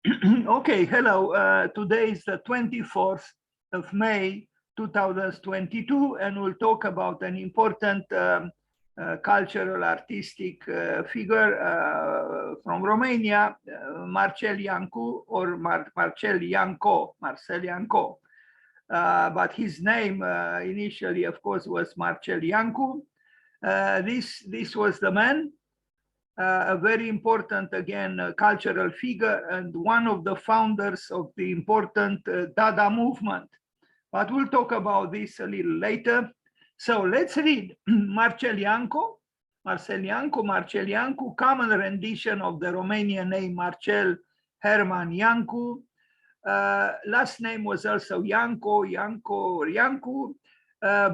Okay, hello. Today is the 24th of May, 2022, and we'll talk about an important cultural artistic figure from Romania, Marcel Janco, or Marcel Janco, Marcel Janco. But his name initially, of course, was Marcel Janco. This was the man, a very important, again, cultural figure and one of the founders of the important Dada movement. But we'll talk about this a little later. So let's read Marcel Janco. Marcel Janco, common rendition of the Romanian name Marcel Herman Jancu. Last name was also Janco,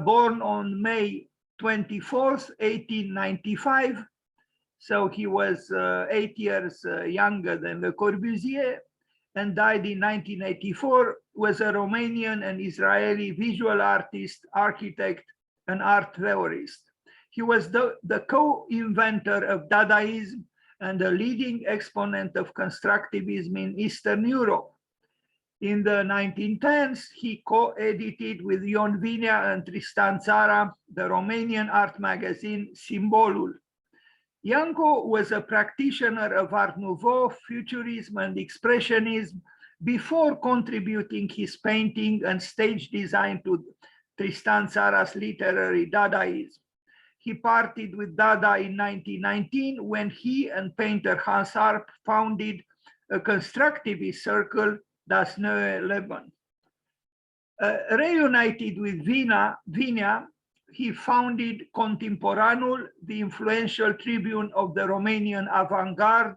born on May 24th, 1895. So he was 8 years younger than Le Corbusier, and died in 1984, was a Romanian and Israeli visual artist, architect, and art theorist. He was the co-inventor of Dadaism and a leading exponent of constructivism in Eastern Europe. In the 1910s, he co-edited with Ion Vinea and Tristan Țara the Romanian art magazine Simbolul. Janco was a practitioner of Art Nouveau, Futurism, and Expressionism before contributing his painting and stage design to Tristan Țara's literary Dadaism. He parted with Dada in 1919 when he and painter Hans Arp founded a constructivist circle, Das Neue Leben. Reunited with Vinea, he founded Contemporanul, the influential tribune of the Romanian avant-garde,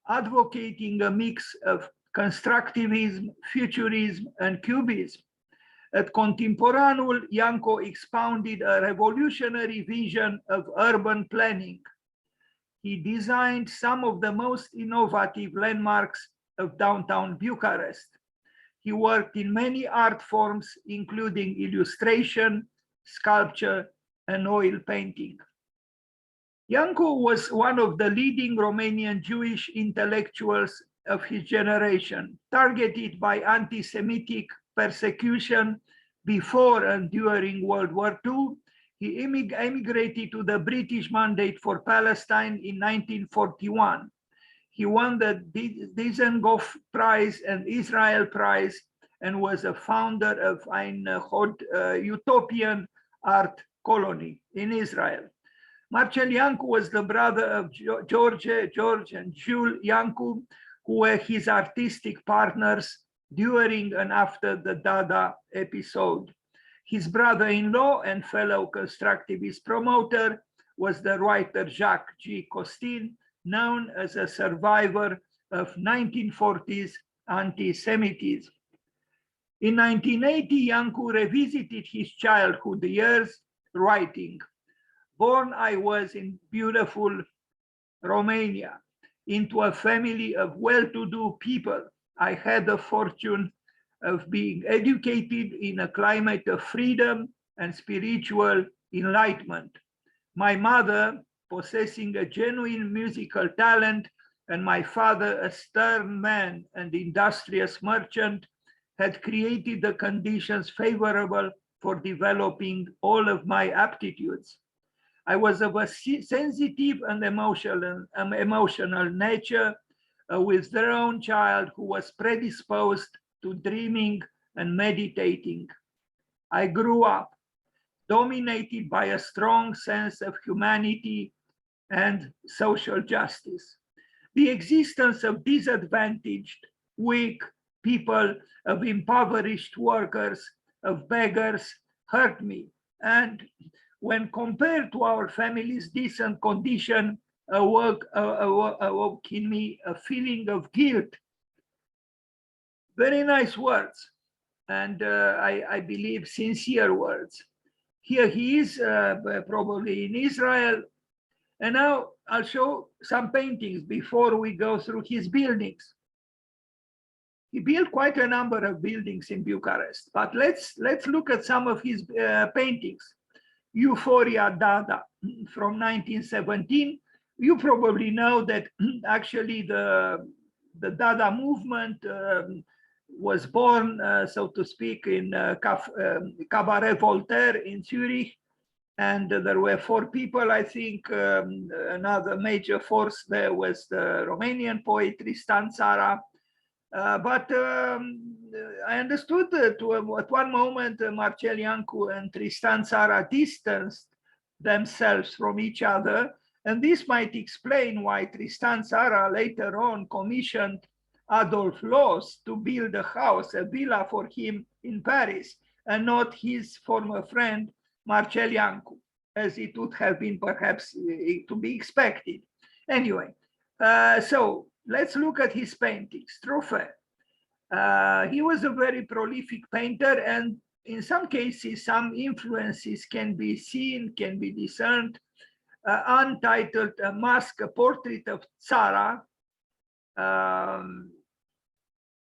advocating a mix of constructivism, futurism, and cubism. At Contemporanul, Janco expounded a revolutionary vision of urban planning. He designed some of the most innovative landmarks of downtown Bucharest. He worked in many art forms, including illustration, sculpture, and oil painting. Janco was one of the leading Romanian Jewish intellectuals of his generation, targeted by anti-Semitic persecution before and during World War II. He emigrated to the British Mandate for Palestine in 1941. He won the Dizengoff Prize and Israel Prize and was a founder of Ein Hod Utopian art colony in Israel. Marcel Janco was the brother of George, and Jules Janco, who were his artistic partners during and after the Dada episode. His brother-in-law and fellow constructivist promoter was the writer Jacques G. Costin, known as a survivor of 1940s anti-Semitism. In 1980, Janco revisited his childhood years, writing, "Born I was in beautiful Romania, into a family of well-to-do people. I had the fortune of being educated in a climate of freedom and spiritual enlightenment. My mother, possessing a genuine musical talent, and my father, a stern man and industrious merchant, had created the conditions favorable for developing all of my aptitudes. I was of a sensitive and emotional nature, a withdrawn child who was predisposed to dreaming and meditating. I grew up dominated by a strong sense of humanity and social justice. The existence of disadvantaged, weak people, of impoverished workers, of beggars, hurt me. And when compared to our family's decent condition, awoke in me a feeling of guilt." Very nice words, and I believe sincere words. Here he is, probably in Israel. And now I'll show some paintings before we go through his buildings. He built quite a number of buildings in Bucharest, but let's look at some of his paintings. Euphoria Dada from 1917. You probably know that actually the the Dada movement was born, so to speak, in Cabaret Voltaire in Zurich. And there were 4 people, I think. Another major force there was the Romanian poet Tristan Tzara. But I understood that at one moment Marcel Janco and Tristan Tzara distanced themselves from each other. And this might explain why Tristan Tzara later on commissioned Adolf Loos to build a house, a villa for him in Paris, and not his former friend Marcel Janco, as it would have been perhaps to be expected. Anyway, so let's look at his paintings. Trophy. He was a very prolific painter, and in some cases, some influences can be seen, can be discerned. Untitled Mask, a Portrait of Tzara.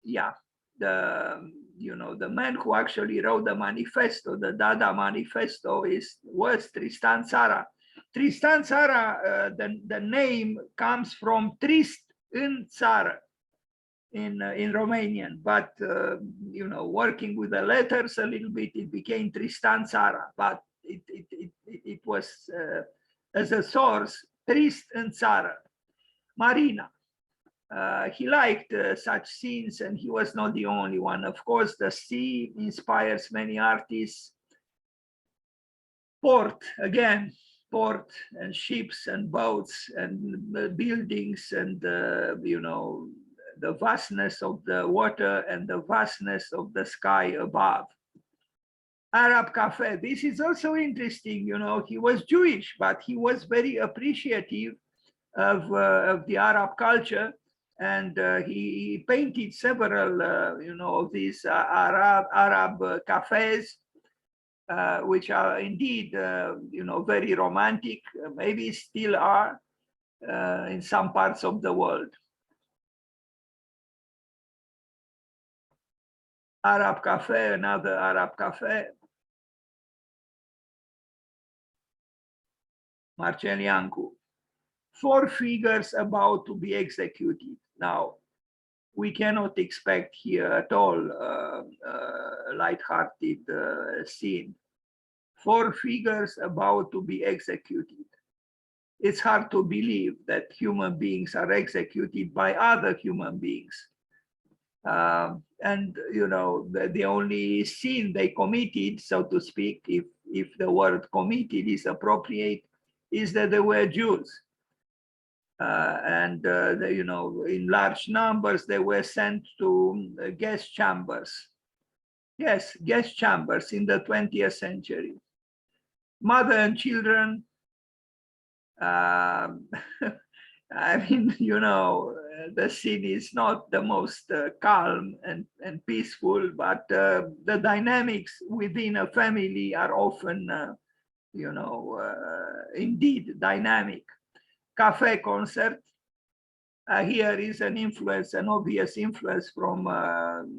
Yeah, the man who actually wrote the manifesto, the Dada manifesto, was Tristan Tzara. Tristan Tzara, the name comes from Trist în țară in Romanian, but working with the letters a little bit, it became Tristan Tzara, but it was as a source, Trist în țară. Marina. He liked such scenes, and he was not the only one. Of course, the sea inspires many artists. Port, again, port and ships and boats and buildings and, the vastness of the water and the vastness of the sky above. Arab Cafe, this is also interesting. He was Jewish, but he was very appreciative of the Arab culture. And he painted several, of these Arab cafes, which are indeed, very romantic, maybe still are in some parts of the world. Arab Cafe, another Arab Cafe. Marcel Janco. 4 figures about to be executed. Now, we cannot expect here at all a light-hearted scene. 4 figures about to be executed. It's hard to believe that human beings are executed by other human beings. And, the only sin they committed, so to speak, if the word committed is appropriate, is that they were Jews. In large numbers, they were sent to gas chambers. Yes, gas chambers in the 20th century. Mother and children, I mean, the scene is not the most calm and peaceful, but the dynamics within a family are often, indeed dynamic. Cafe concert. Here is an obvious influence from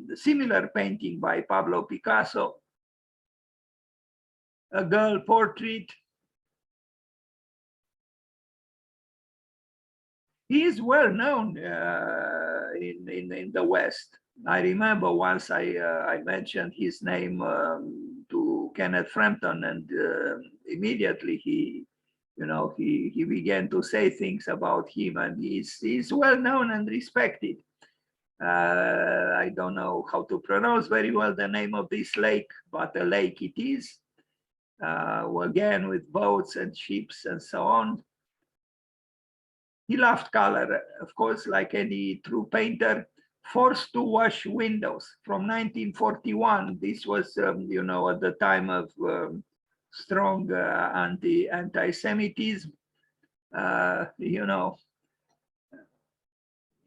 the similar painting by Pablo Picasso. A girl portrait. He is well known in the West. I remember once I mentioned his name to Kenneth Frampton, and immediately he began to say things about him, and he's well known and respected. I don't know how to pronounce very well the name of this lake, but a lake it is. Again, with boats and ships and so on. He loved color, of course, like any true painter. Forced to wash windows from 1941. This was, at the time of strong anti-Semitism.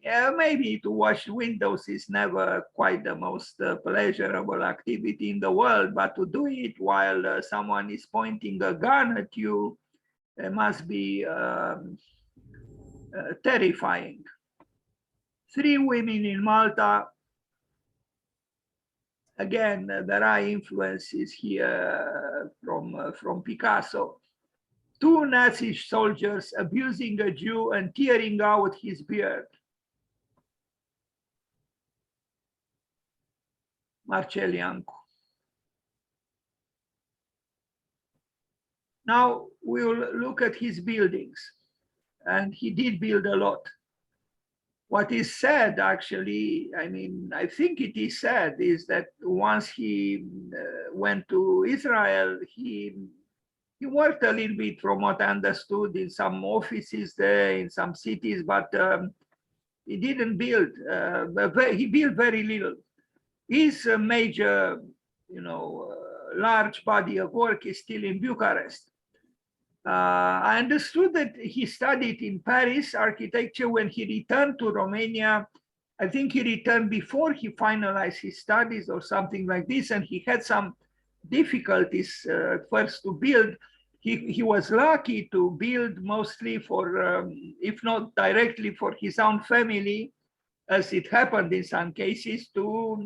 Yeah, maybe to wash windows is never quite the most pleasurable activity in the world, but to do it while someone is pointing a gun at you, it must be terrifying. 3 women in Malta. Again, there are influences here from Picasso. 2 Nazi soldiers abusing a Jew and tearing out his beard. Marcel Janco. Now we will look at his buildings, and he did build a lot. What is said, actually, I mean, I think it is said, is that once he went to Israel, he worked a little bit, from what I understood, in some offices there, in some cities, but he didn't build. He built very little. His major, large body of work is still in Bucharest. I understood that he studied in Paris architecture. When he returned to Romania, I think he returned before he finalized his studies or something like this, and he had some difficulties at first to build. He was lucky to build mostly for, if not directly for his own family, as it happened in some cases, to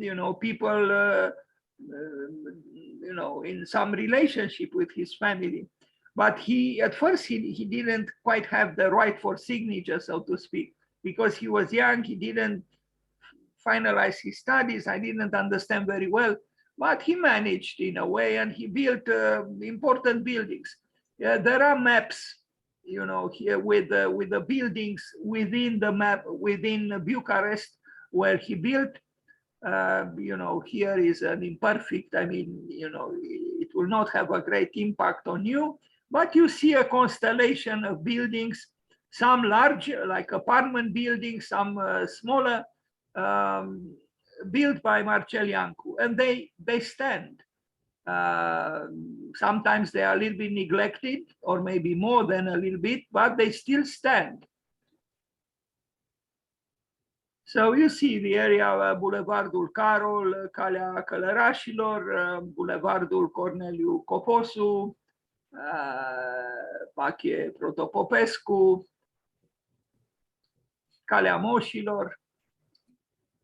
people in some relationship with his family. But at first he didn't quite have the right for signature, so to speak, because he was young. He didn't finalize his studies. I didn't understand very well, but he managed in a way, and he built important buildings. There are maps, here with the buildings within the map, within Bucharest, where he built. Here is an imperfect, I mean, it will not have a great impact on you, but you see a constellation of buildings, some large, like apartment buildings, some smaller, built by Marcel Janco, and they stand. Sometimes they are a little bit neglected, or maybe more than a little bit, but they still stand. So you see the area, Bulevardul Carol, Calea Călărașilor, Bulevardul Corneliu Coposu, Pache Protopopescu, Calea Moșilor.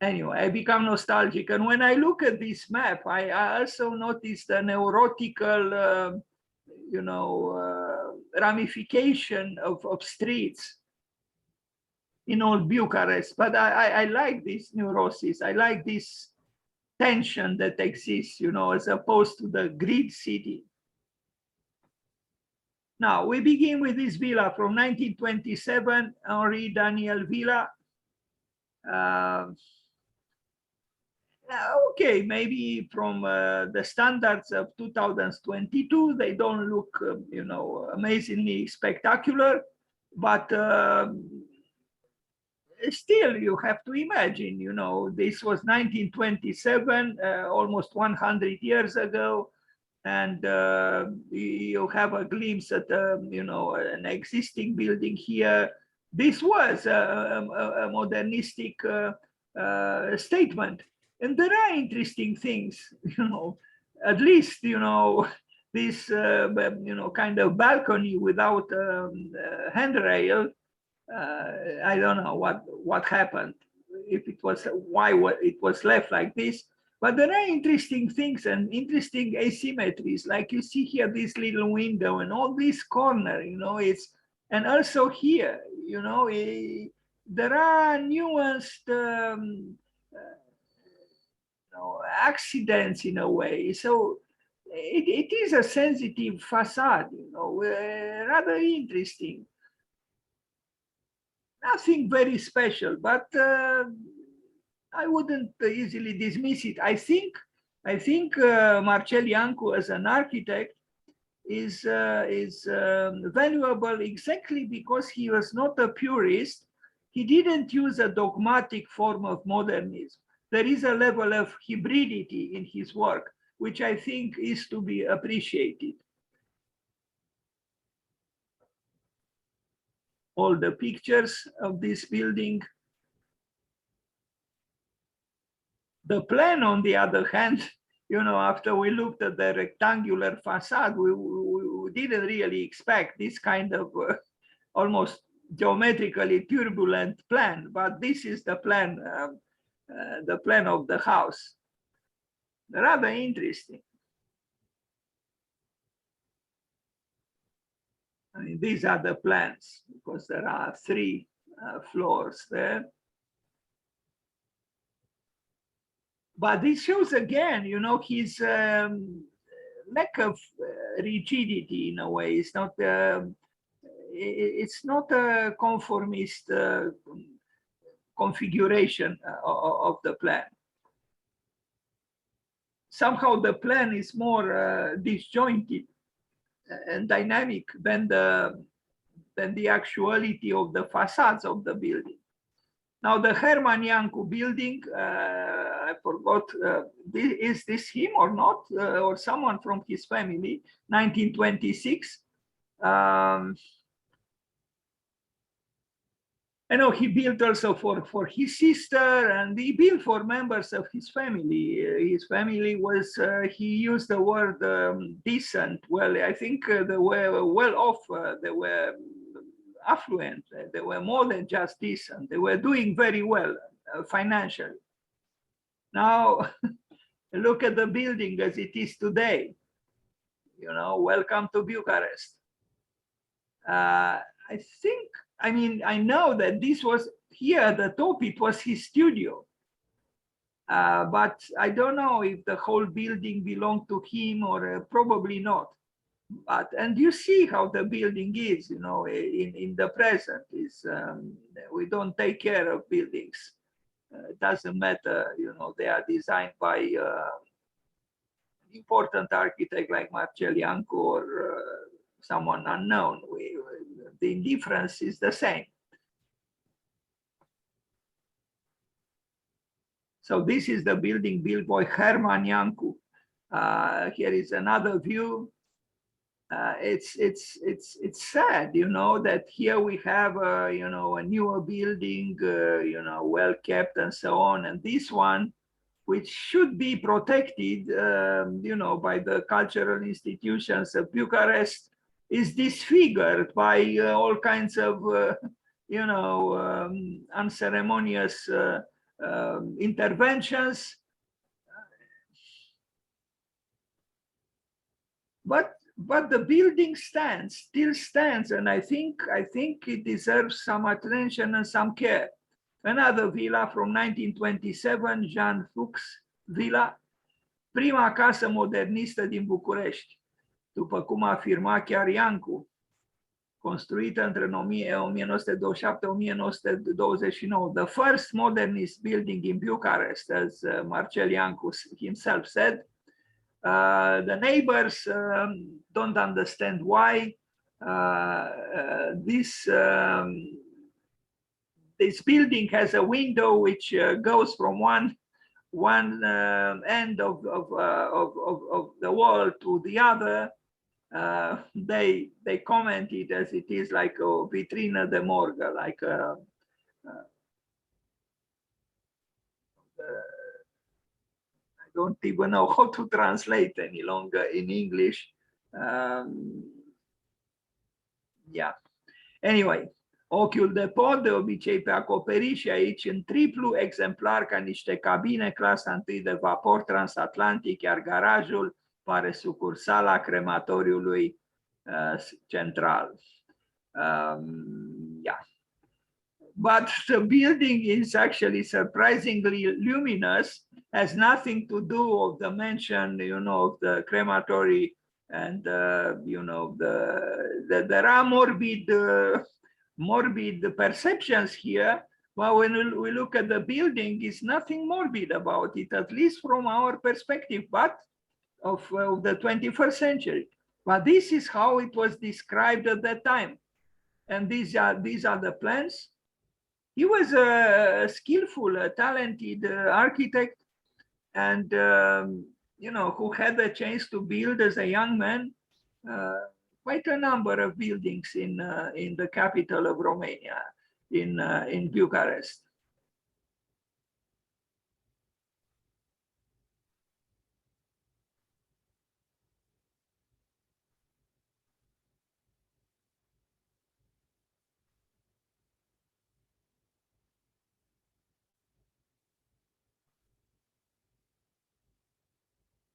Anyway, I become nostalgic. And when I look at this map, I also noticed the neurotical, ramification of streets in all Bucharest. But I like this neurosis. I like this tension that exists, as opposed to the grid city. Now, we begin with this villa from 1927, Henri Daniel Villa. Okay, maybe from the standards of 2022, they don't look, amazingly spectacular, but still you have to imagine, this was 1927, almost 100 years ago, and you have a glimpse at, an existing building here. This was a modernistic statement. And there are interesting things, at least, this, kind of balcony without handrail. I don't know what happened, if it was, why it was left like this. But there are interesting things and interesting asymmetries, like you see here, this little window and all this corner, and also here, there are nuanced accidents in a way. So it is a sensitive facade, rather interesting. Nothing very special, but I wouldn't easily dismiss it. I think Marcel Janco as an architect is valuable exactly because he was not a purist. He didn't use a dogmatic form of modernism. There is a level of hybridity in his work, which I think is to be appreciated. All the pictures of this building. The plan, on the other hand, after we looked at the rectangular facade, we didn't really expect this kind of almost geometrically turbulent plan, but this is the plan of the house. Rather interesting. I mean, these are the plans, because there are 3 floors there. But this shows again, you know, his lack of rigidity in a way. It's not a conformist configuration of the plan. Somehow the plan is more disjointed and dynamic than the actuality of the facades of the building. Now the Herman Janco building, I forgot, is this him or not, or someone from his family, 1926. I know he built also for his sister, and he built for members of his family. His family was, he used the word decent. Well, I think they were well off, they were affluent, they were more than just decent. They were doing very well financially. Now, look at the building as it is today. You know, welcome to Bucharest. I think, I mean, I know that this was here at the top, it was his studio. But I don't know if the whole building belonged to him or probably not. But, and you see how the building is, you know, in the present. Is we don't take care of buildings. It doesn't matter, you know, they are designed by important architect like Marcel Janco or someone unknown. The indifference is the same. So this is the building built by Herman Janco. Here is another view. It's sad, you know, that here we have you know, a newer building, you know, well kept and so on, and this one, which should be protected, you know, by the cultural institutions of Bucharest, is disfigured by all kinds of, you know, unceremonious interventions. But the building still stands, and I think it deserves some attention and some care. Another villa from 1927, Jean Fuchs Villa, prima casă modernistă din București, după cum afirma chiar Janco, construită între 1927-1929. The first modernist building in Bucharest, as Marcel Janco himself said. The neighbors don't understand why this building has a window which goes from one end of the wall to the other. They comment it as it is like a vitrina de morgue, like a I don't even know how to translate any longer in English. Yeah. Anyway, ochiul de pod, de obicei pe acoperiș, și aici în triplu exemplar ca niște cabine clasa 1 de vapor transatlantic, iar garajul pare sucursala crematoriului central. Yeah. But the building is actually surprisingly luminous, has nothing to do with the mention, you know, of the crematory, and you know, there are morbid perceptions here. But when we look at the building, it's nothing morbid about it, at least from our perspective, but of the 21st century. But this is how it was described at that time, and these are the plans. He was a skillful, talented architect, and you know, who had the chance to build as a young man quite a number of buildings in the capital of Romania, in Bucharest.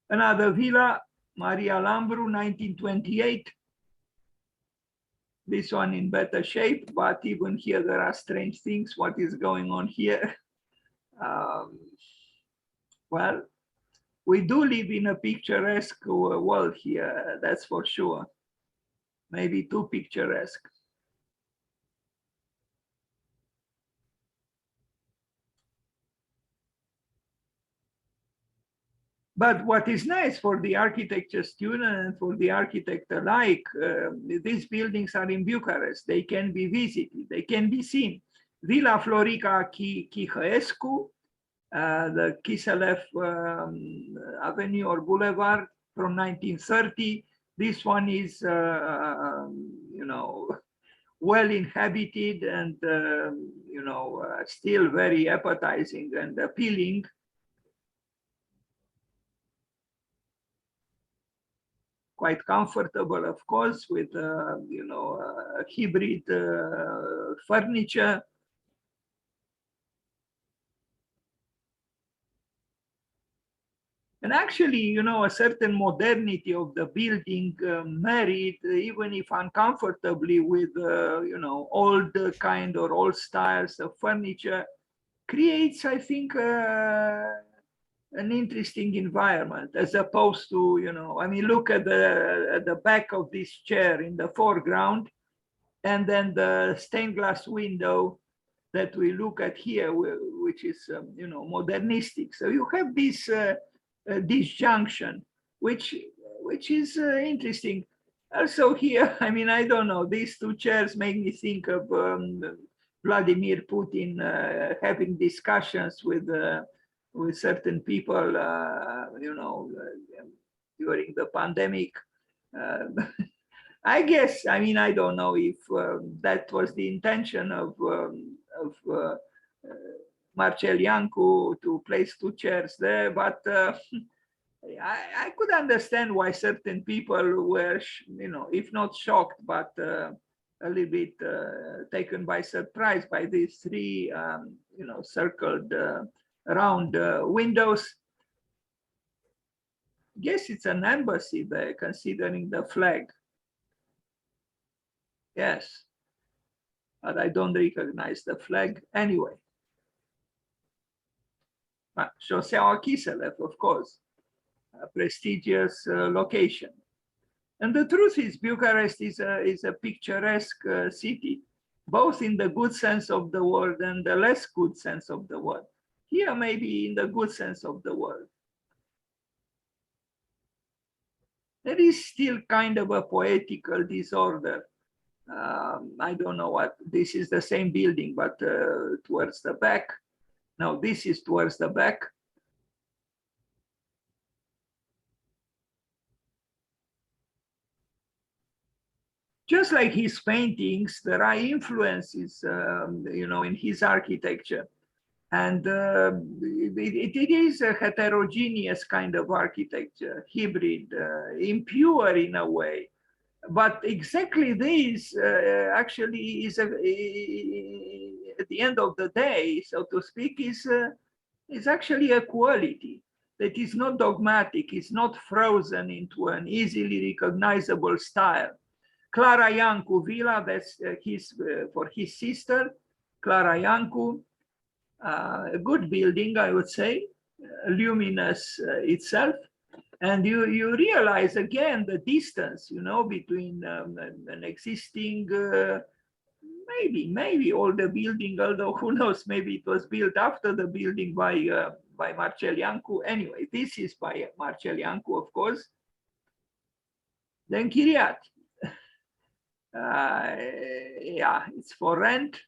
Another villa, Maria Lambru, 1928. This one in better shape, but even here there are strange things. What is going on here? Well, we do live in a picturesque world here, that's for sure. Maybe too picturesque. But what is nice for the architecture student and for the architect alike, these buildings are in Bucharest. They can be visited, they can be seen. Villa Florica Chihăescu, the Kiselev Avenue or Boulevard from 1930. This one is, you know, well inhabited and, you know, still very appetizing and appealing. Quite comfortable, of course, with you know, hybrid furniture. And actually, you know, a certain modernity of the building married, even if uncomfortably, with you know, old kind or old styles of furniture, creates, I think, an interesting environment, as opposed to, you know, I mean, look at the back of this chair in the foreground, and then the stained glass window that we look at here, which is, you know, modernistic. So you have this disjunction, which is interesting. Also here, I mean, I don't know, these two chairs make me think of Vladimir Putin having discussions with certain people, you know, during the pandemic. I guess, I mean, I don't know if that was the intention of Marcel Janco to place two chairs there, but I could understand why certain people were, you know, if not shocked, but a little bit taken by surprise by these three, you know, circled round windows. Guess it's an embassy there, considering the flag. Yes, but I don't recognize the flag anyway. Șoseaua Kiselev, of course, a prestigious location. And the truth is, Bucharest is a picturesque city, both in the good sense of the word and the less good sense of the word. Here, maybe in the good sense of the word. There is still kind of a poetical disorder. I don't know what, this is the same building, but towards the back. No, this is towards the back. Just like his paintings, there are influences, you know, in his architecture. And it is a heterogeneous kind of architecture, hybrid, impure in a way. But exactly this actually is, at the end of the day, so to speak, is actually a quality that is not dogmatic, is not frozen into an easily recognizable style. Clara Jancu Villa, that's for his sister, Clara Jancu, a good building, I would say, luminous itself. And you realize again the distance, you know, between an existing, maybe older building, although who knows, maybe it was built after the building by Marcel Janco. Anyway, this is by Marcel Janco, of course. Then Chiriat. Yeah, it's for rent,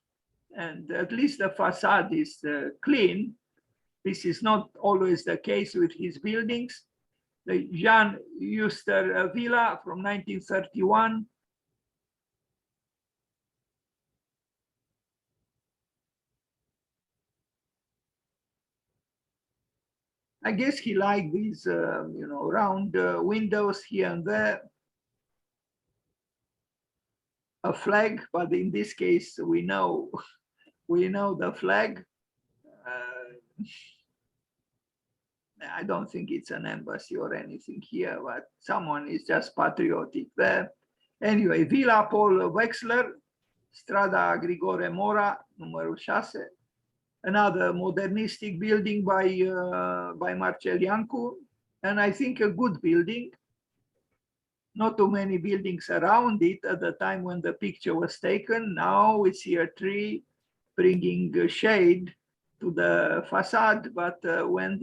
and at least the facade is clean. This is not always the case with his buildings. The Jan Euster Villa from 1931. I guess he liked these, you know, round windows here and there. A flag, but in this case, we know the flag. I don't think it's an embassy or anything here, but someone is just patriotic there. Anyway, Villa Paul Wexler, Strada Grigore Mora, numărul 6. another modernistic building by Marcel Janco, and I think a good building. Not too many buildings around it at the time when the picture was taken. Now we see a tree bringing shade to the facade, but when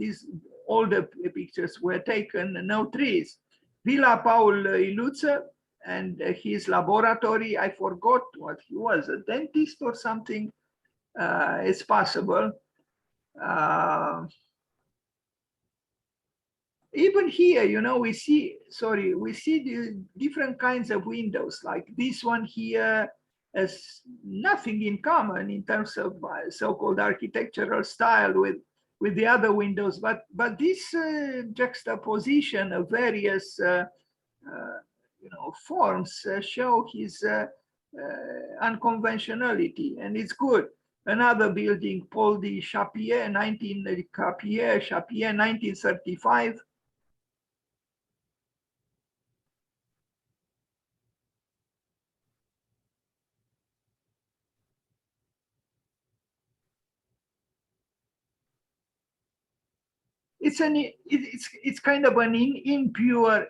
all the pictures were taken, no trees. Villa Paul Iluță and his laboratory, I forgot what he was, a dentist or something. It's possible. Even here, we see the different kinds of windows. Like this one here has nothing in common in terms of so-called architectural style with the other windows, but this juxtaposition of various forms show his unconventionality, and it's good. Another building, Paul de Chapier, 1935. It's kind of an impure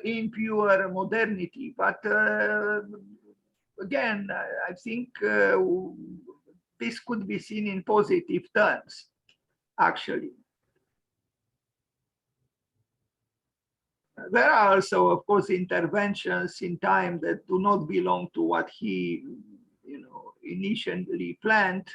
modernity, but again, I think this could be seen in positive terms, actually. There are also, of course, interventions in time that do not belong to what he, initially planned.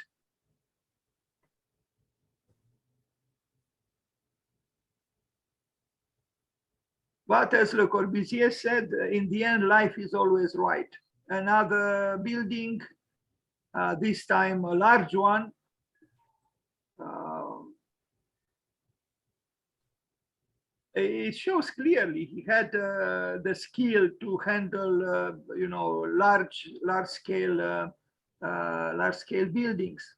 But as Le Corbusier said, in the end, life is always right. Another building, this time a large one. It shows clearly he had the skill to handle, large scale buildings.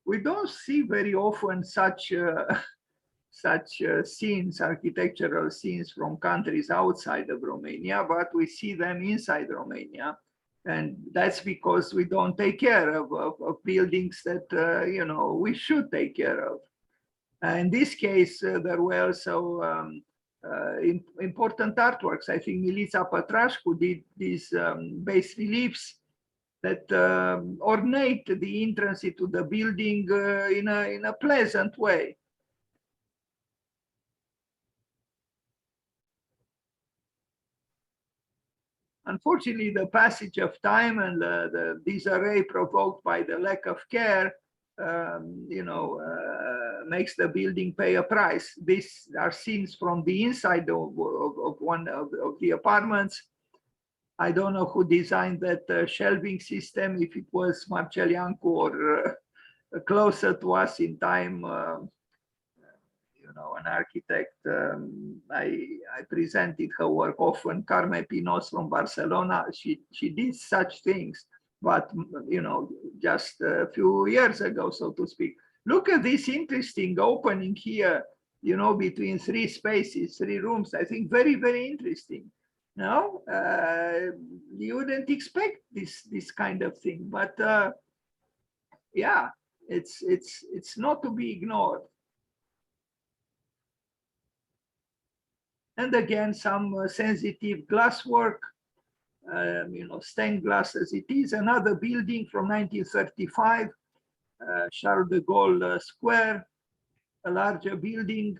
We don't see very often such scenes, architectural scenes from countries outside of Romania, but we see them inside Romania. And that's because we don't take care of buildings that, we should take care of. In this case, there were also important artworks. I think Milița Pătrașcu did these bas reliefs that ornate the entrance into the building in a pleasant way. Unfortunately, the passage of time and the disarray provoked by the lack of care, makes the building pay a price. These are scenes from the inside of one of the apartments. I don't know who designed that shelving system, if it was Marcel Janco or closer to us in time, an architect. I presented her work often, Carme Pinos from Barcelona. She did such things, but just a few years ago, so to speak. Look at this interesting opening here, between three spaces, three rooms. I think very, very interesting. No, you wouldn't expect this kind of thing, but yeah, it's not to be ignored. And again, some sensitive glasswork, stained glass as it is. Another building from 1935, Charles de Gaulle Square, a larger building.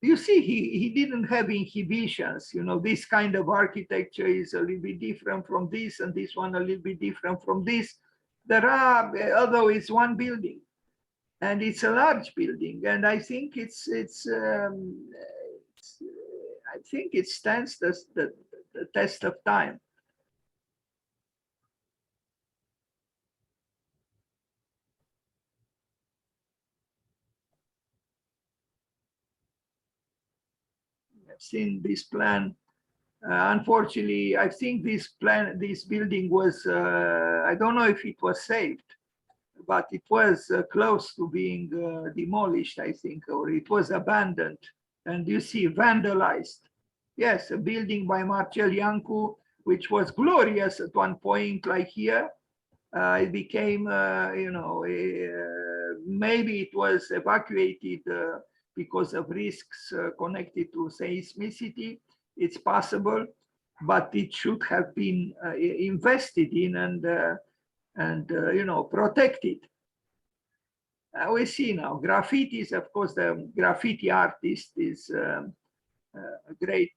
You see, he didn't have inhibitions. This kind of architecture is a little bit different from this, and this one a little bit different from this. There are, although it's one building, and it's a large building, and I think I think it stands the test of time. I've seen this plan Unfortunately, I think this building was, I don't know if it was saved, but it was close to being demolished, I think, or it was abandoned. And you see, vandalized. Yes, a building by Marcel Janco, which was glorious at one point, like here. It became, maybe it was evacuated because of risks connected to seismicity. It's possible, but it should have been invested in and protected. We see now graffitis. Of course, the graffiti artist is a great,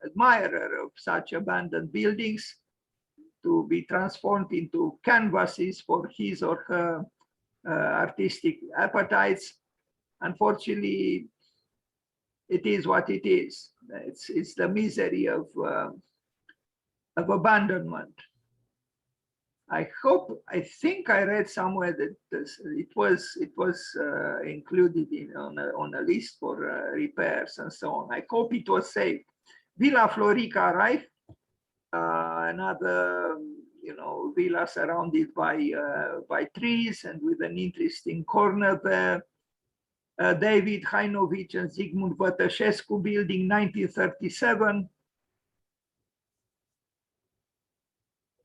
admirer of such abandoned buildings to be transformed into canvases for his or her artistic appetites. Unfortunately, it is what it is. It's the misery of abandonment. I think I read somewhere that it was included on a list for repairs and so on. I hope it was saved. Villa Florica arrived, another villa surrounded by trees and with an interesting corner there. David Hainovich and Zygmunt Bătășescu building, 1937.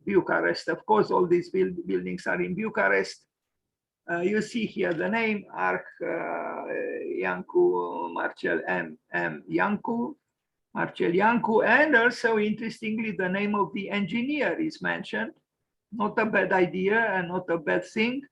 Bucharest, of course, all these buildings are in Bucharest. You see here the name, Arch Janco, Marcel M. Janco, Marcel Janco, and also, interestingly, the name of the engineer is mentioned. Not a bad idea and not a bad thing.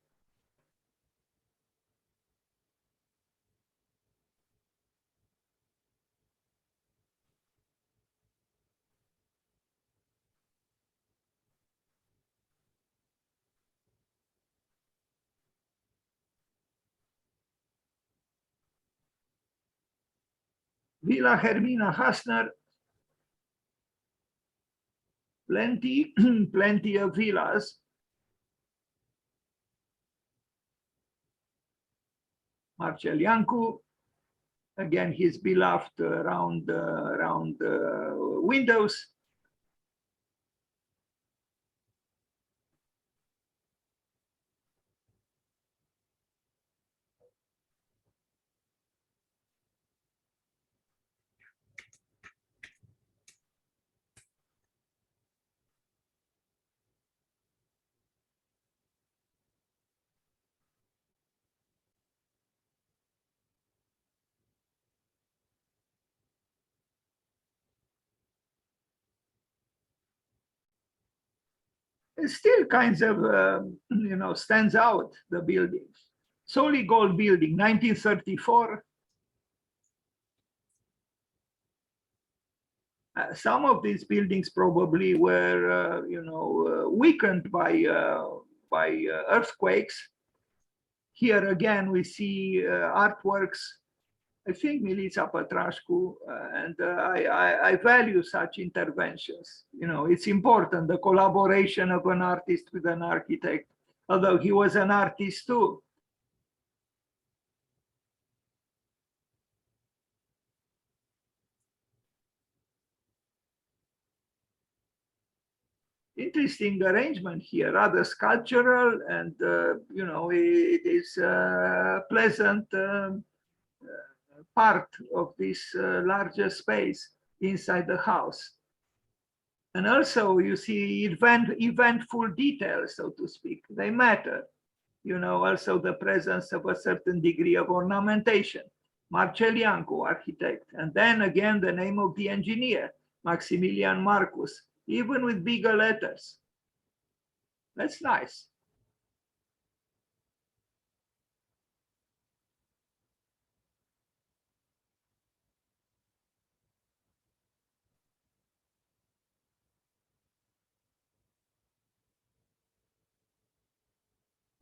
Villa Hermina Hasner, plenty of villas. Marcel Janco, again, his beloved round windows. It still kinds of, stands out, the building. Solid Gold building, 1934. Some of these buildings probably were, weakened by earthquakes. Here again, we see artworks. I think Milica Pătrașcu, and I value such interventions. It's important, the collaboration of an artist with an architect, although he was an artist too. Interesting arrangement here, rather sculptural, and it is a pleasant part of this larger space inside the house. And also you see eventful details, so to speak. They matter. Also the presence of a certain degree of ornamentation. Marcel Janco, architect. And then again, the name of the engineer, Maximilian Marcus, even with bigger letters. That's nice.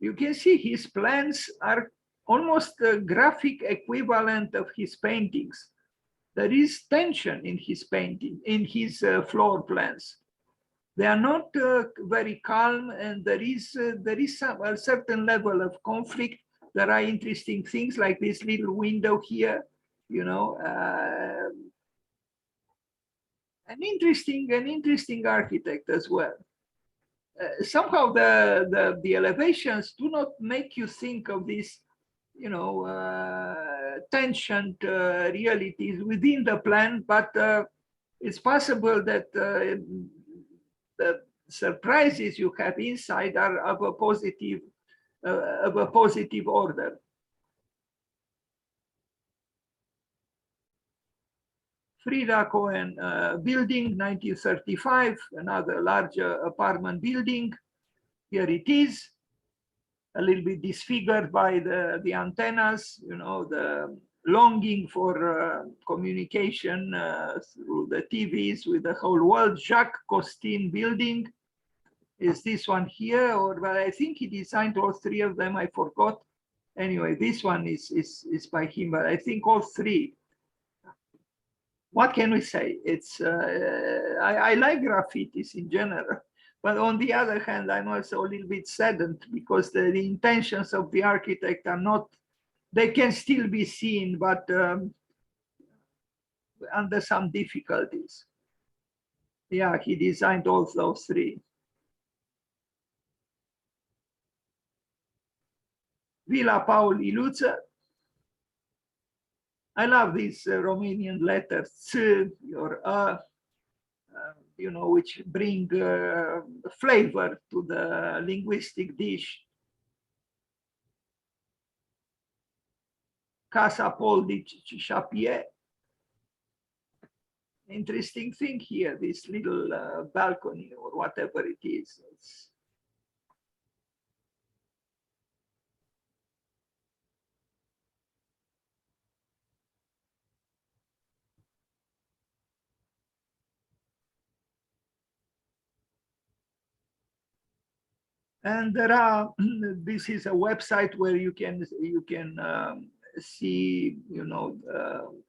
You can see his plans are almost a graphic equivalent of his paintings. There is tension in his painting, in his floor plans. They are not very calm, and there is a certain level of conflict. There are interesting things like this little window here, an interesting architect as well. Somehow the elevations do not make you think of these, you know, tangent realities within the plan, but it's possible that the surprises you have inside are of a positive order. Frida Cohen building, 1935, another larger apartment building. Here it is, a little bit disfigured by the antennas, you know, the longing for communication through the TVs with the whole world. Jacques Costin building is this one here, or well, I think he designed all three of them, I forgot. Anyway, this one is by him, but I think all three. What can we say? It's I like graffitis in general, but on the other hand, I'm also a little bit saddened because the intentions of the architect are not, they can still be seen, but under some difficulties. Yeah, he designed all those three. Villa Paul Iluță. I love these Romanian letters, C or you know, which bring flavor to the linguistic dish. Casa Paul di Chapier. Interesting thing here, this little balcony or whatever it is. And there are, this is a website where you can see, you know,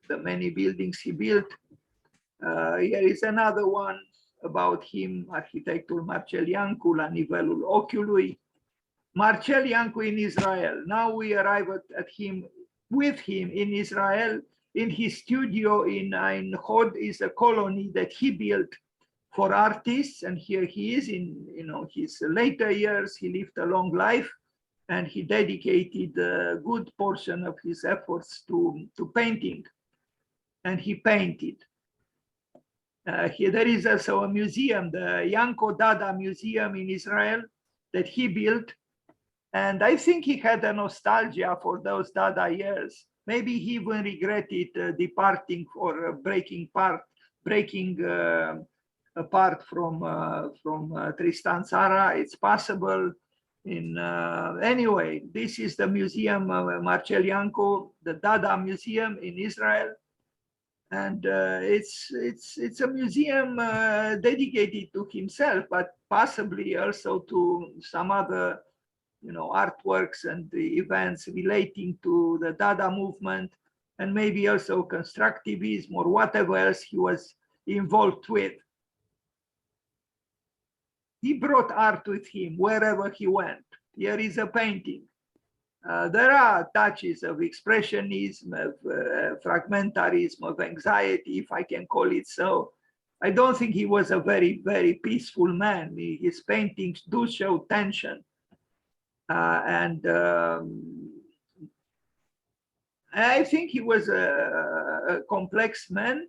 the many buildings he built. Here is another one about him, arhitectul Marcel Janco, la nivelul ochiului. Marcel Janco in Israel. Now we arrive with him in Israel, in his studio in Ein Hod is a colony that he built for artists, and here he is in, you know, his later years. He lived a long life, and he dedicated a good portion of his efforts to painting, and he painted. Here there is also a museum, the Janco Dada Museum in Israel, that he built, and I think he had a nostalgia for those Dada years. Maybe he even regretted departing or breaking apart from Tristan Tzara. It's possible. Anyway, this is the museum, Marcel Janco, the Dada Museum in Israel, and it's a museum dedicated to himself, but possibly also to some other, you know, artworks and the events relating to the Dada movement, and maybe also constructivism or whatever else he was involved with. He brought art with him wherever he went. Here is a painting. There are touches of expressionism, of fragmentarism, of anxiety, if I can call it so. I don't think he was a very, very peaceful man. His paintings do show tension. I think he was a complex man,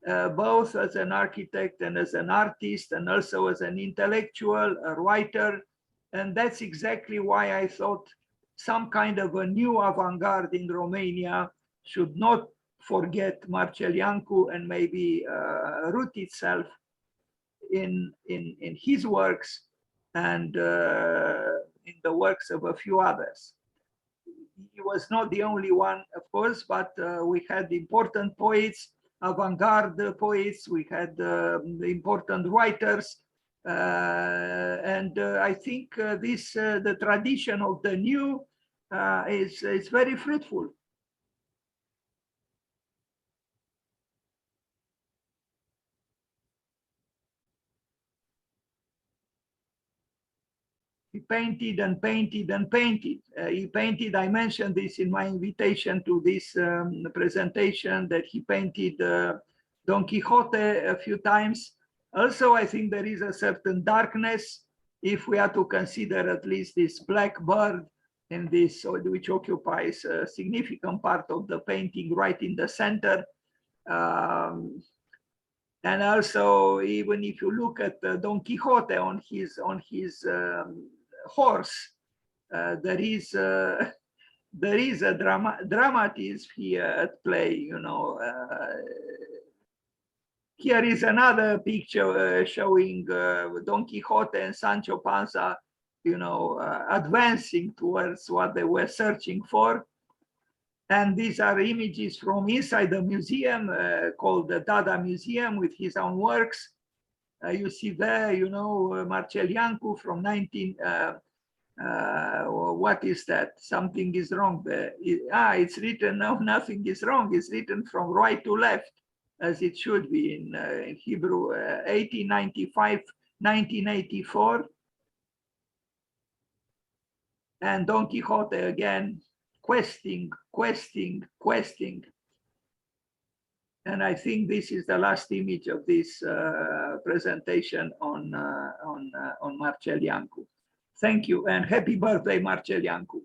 both as an architect and as an artist, and also as an intellectual, a writer. And that's exactly why I thought some kind of a new avant-garde in Romania should not forget Marcel Janco and maybe root itself in his works and in the works of a few others. He was not the only one, of course, but we had important poets, avant-garde poets, we had important writers, and I think the tradition of the new is very fruitful. He painted and painted and painted. He painted, I mentioned this in my invitation to this presentation, that he painted Don Quixote a few times. Also, I think there is a certain darkness if we are to consider at least this black bird and this, which occupies a significant part of the painting right in the center. And also, even if you look at Don Quixote on his horse, there is a dramatism here at play. You know, here is another picture showing Don Quixote and Sancho Panza, you know, advancing towards what they were searching for. And these are images from inside the museum called the Dada Museum with his own works. You see there, you know, Marcel Janco from 19, what is that? Something is wrong there. It's written, no, nothing is wrong. It's written from right to left, as it should be in Hebrew, 1895, 1984. And Don Quixote again, questing. And I think this is the last image of this presentation on Marcel Janco. Thank you, and happy birthday, Marcel Janco.